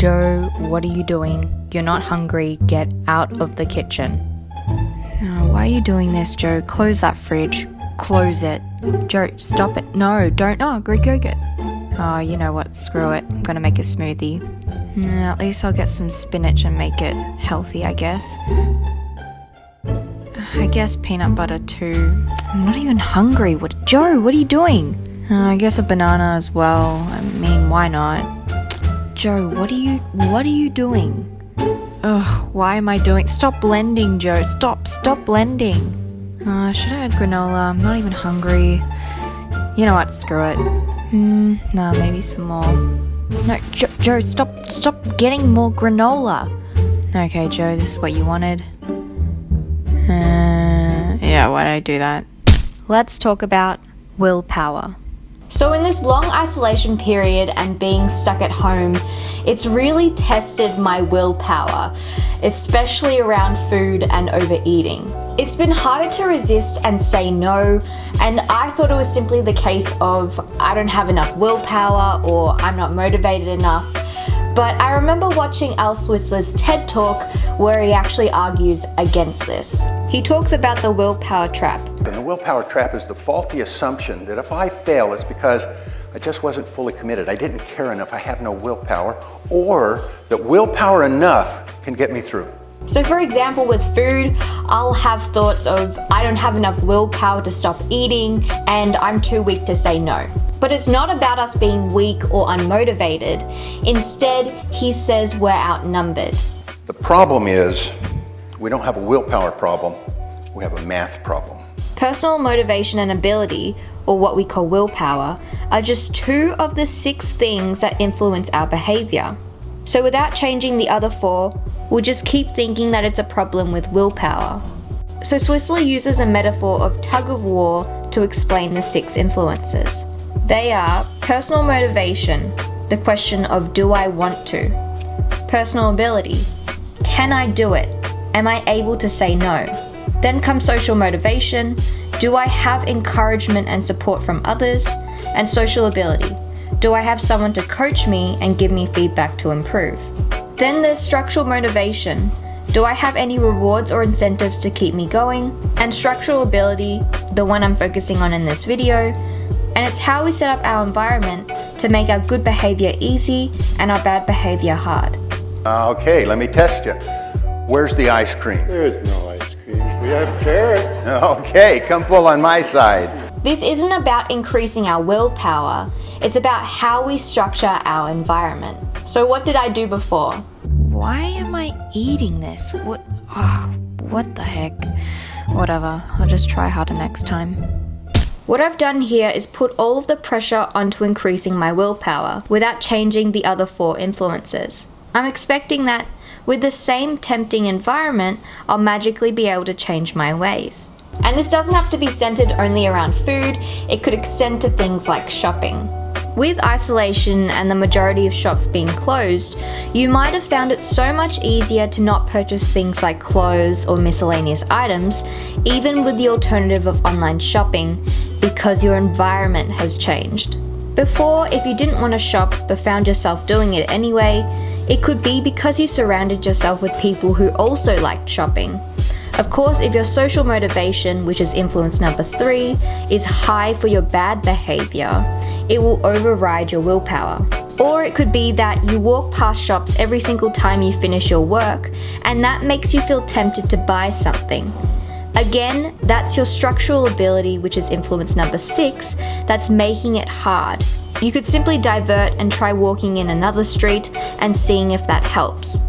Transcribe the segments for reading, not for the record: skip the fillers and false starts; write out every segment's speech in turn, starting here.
Joe, what are you doing? You're not hungry. Get out of the kitchen. Oh, why are you doing this, Joe? Close that fridge. Close it. Joe, stop it. No, don't. Oh, Greek yogurt. Oh, you know what? Screw it. I'm gonna make a smoothie. At least I'll get some spinach and make it healthy, I guess. I guess peanut butter too. I'm not even hungry. Joe, what are you doing? I guess a banana as well. I mean, why not? Joe, what are you doing? Ugh, why am I doing? Stop blending, Joe. Stop blending. Should I add granola? I'm not even hungry. You know what? Screw it. Nah, maybe some more. No, Joe, stop getting more granola. Okay, Joe, this is what you wanted. Yeah, why did I do that? Let's talk about willpower. So in this long isolation period and being stuck at home, it's really tested my willpower, especially around food and overeating. It's been harder to resist and say no, and I thought it was simply the case of I don't have enough willpower or I'm not motivated enough. But I remember watching Al Switzer's TED Talk where he actually argues against this. He talks about the willpower trap. And the willpower trap is the faulty assumption that if I fail, it's because I just wasn't fully committed. I didn't care enough. I have no willpower, or that willpower enough can get me through. So for example, with food, I'll have thoughts of I don't have enough willpower to stop eating and I'm too weak to say no. But it's not about us being weak or unmotivated. Instead, he says we're outnumbered. The problem is we don't have a willpower problem, we have a math problem. Personal motivation and ability, or what we call willpower, are just 2 of the 6 things that influence our behavior. So without changing the other 4, we'll just keep thinking that it's a problem with willpower. So Switzerland uses a metaphor of tug of war to explain the 6 influences. They are personal motivation, the question of do I want to? Personal ability, can I do it? Am I able to say no? Then comes social motivation, do I have encouragement and support from others? And social ability, do I have someone to coach me and give me feedback to improve? Then there's structural motivation, do I have any rewards or incentives to keep me going? And structural ability, the one I'm focusing on in this video, and it's how we set up our environment to make our good behavior easy and our bad behavior hard. Okay, let me test you. Where's the ice cream? There is no ice cream. We have carrots. Okay, come pull on my side. This isn't about increasing our willpower, it's about how we structure our environment. So what did I do before? Why am I eating this? What the heck? Whatever, I'll just try harder next time. What I've done here is put all of the pressure onto increasing my willpower without changing the other 4 influences. I'm expecting that with the same tempting environment, I'll magically be able to change my ways. And this doesn't have to be centered only around food, it could extend to things like shopping. With isolation and the majority of shops being closed, you might have found it so much easier to not purchase things like clothes or miscellaneous items, even with the alternative of online shopping, because your environment has changed. Before, if you didn't want to shop but found yourself doing it anyway, it could be because you surrounded yourself with people who also liked shopping. Of course, if your social motivation, which is influence number 3, is high for your bad behavior, it will override your willpower. Or it could be that you walk past shops every single time you finish your work, and that makes you feel tempted to buy something. Again, that's your structural ability, which is influence number 6, that's making it hard. You could simply divert and try walking in another street and seeing if that helps.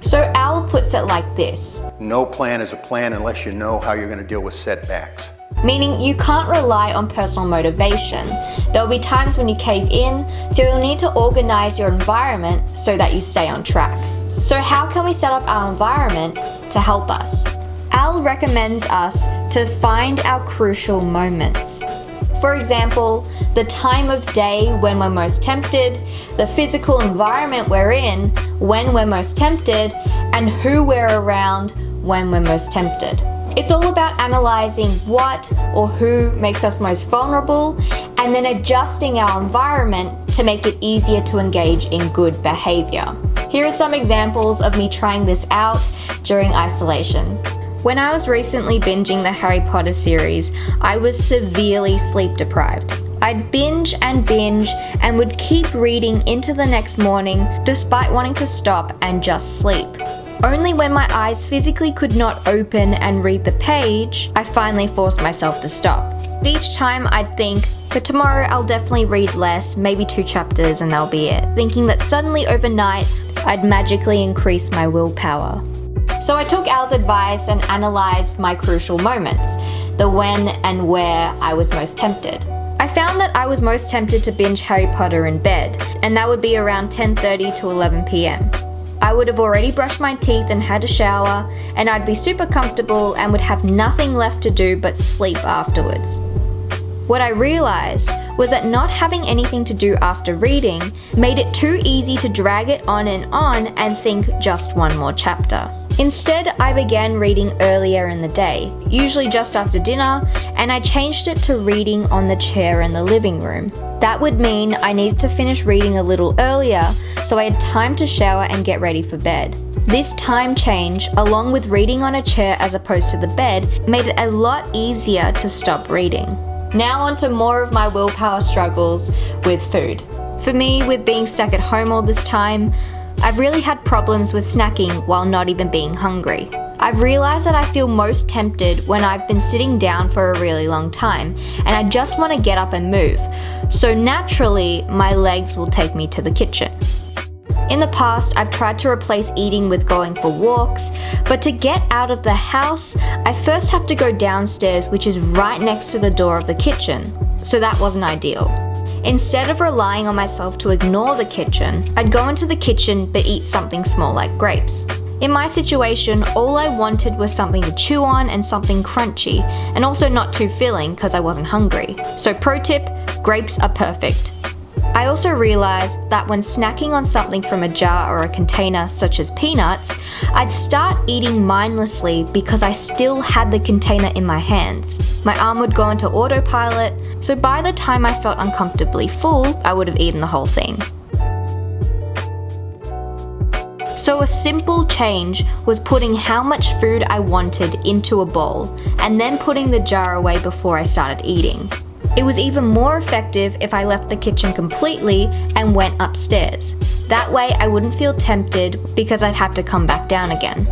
So Al puts it like this. No plan is a plan unless you know how you're going to deal with setbacks. Meaning you can't rely on personal motivation. There'll be times when you cave in, so you'll need to organize your environment so that you stay on track. So how can we set up our environment to help us? Al recommends us to find our crucial moments. For example, the time of day when we're most tempted, the physical environment we're in when we're most tempted, and who we're around when we're most tempted. It's all about analyzing what or who makes us most vulnerable and then adjusting our environment to make it easier to engage in good behavior. Here are some examples of me trying this out during isolation. When I was recently binging the Harry Potter series, I was severely sleep deprived. I'd binge and would keep reading into the next morning despite wanting to stop and just sleep. Only when my eyes physically could not open and read the page, I finally forced myself to stop. Each time I'd think, for tomorrow I'll definitely read less, maybe 2 chapters and that'll be it, thinking that suddenly overnight I'd magically increase my willpower. So I took Al's advice and analysed my crucial moments, the when and where I was most tempted. I found that I was most tempted to binge Harry Potter in bed, and that would be around 10:30 to 11 p.m. I would have already brushed my teeth and had a shower, and I'd be super comfortable and would have nothing left to do but sleep afterwards. What I realised was that not having anything to do after reading made it too easy to drag it on and think just one more chapter. Instead, I began reading earlier in the day, usually just after dinner, and I changed it to reading on the chair in the living room. That would mean I needed to finish reading a little earlier, so I had time to shower and get ready for bed. This time change, along with reading on a chair as opposed to the bed, made it a lot easier to stop reading. Now on to more of my willpower struggles with food. For me, with being stuck at home all this time, I've really had problems with snacking while not even being hungry. I've realised that I feel most tempted when I've been sitting down for a really long time and I just want to get up and move. So naturally, my legs will take me to the kitchen. In the past, I've tried to replace eating with going for walks, but to get out of the house, I first have to go downstairs, which is right next to the door of the kitchen. So that wasn't ideal. Instead of relying on myself to ignore the kitchen, I'd go into the kitchen but eat something small like grapes. In my situation, all I wanted was something to chew on and something crunchy, and also not too filling because I wasn't hungry. So pro tip, grapes are perfect. I also realised that when snacking on something from a jar or a container such as peanuts, I'd start eating mindlessly because I still had the container in my hands. My arm would go into autopilot, so by the time I felt uncomfortably full, I would have eaten the whole thing. So a simple change was putting how much food I wanted into a bowl and then putting the jar away before I started eating. It was even more effective if I left the kitchen completely and went upstairs. That way I wouldn't feel tempted because I'd have to come back down again.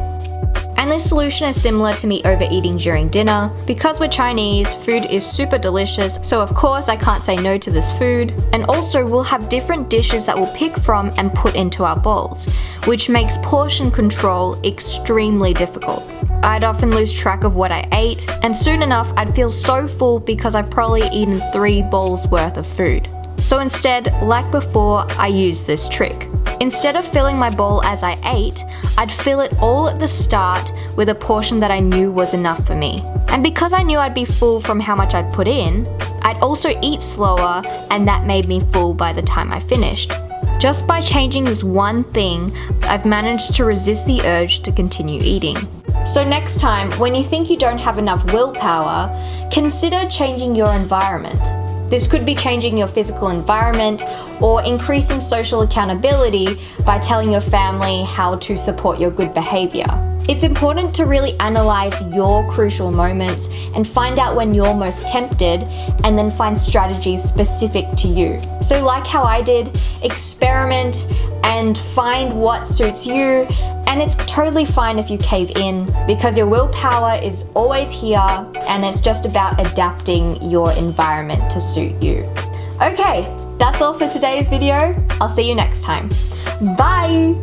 And this solution is similar to me overeating during dinner. Because we're Chinese, food is super delicious, so of course I can't say no to this food. And also we'll have different dishes that we'll pick from and put into our bowls, which makes portion control extremely difficult. I'd often lose track of what I ate, and soon enough I'd feel so full because I've probably eaten 3 bowls worth of food. So instead, like before, I used this trick. Instead of filling my bowl as I ate, I'd fill it all at the start with a portion that I knew was enough for me. And because I knew I'd be full from how much I'd put in, I'd also eat slower, and that made me full by the time I finished. Just by changing this one thing, I've managed to resist the urge to continue eating. So next time, when you think you don't have enough willpower, consider changing your environment. This could be changing your physical environment or increasing social accountability by telling your family how to support your good behavior. It's important to really analyze your crucial moments and find out when you're most tempted and then find strategies specific to you. So like how I did, experiment and find what suits you, and it's totally fine if you cave in because your willpower is always here and it's just about adapting your environment to suit you. Okay, that's all for today's video. I'll see you next time. Bye!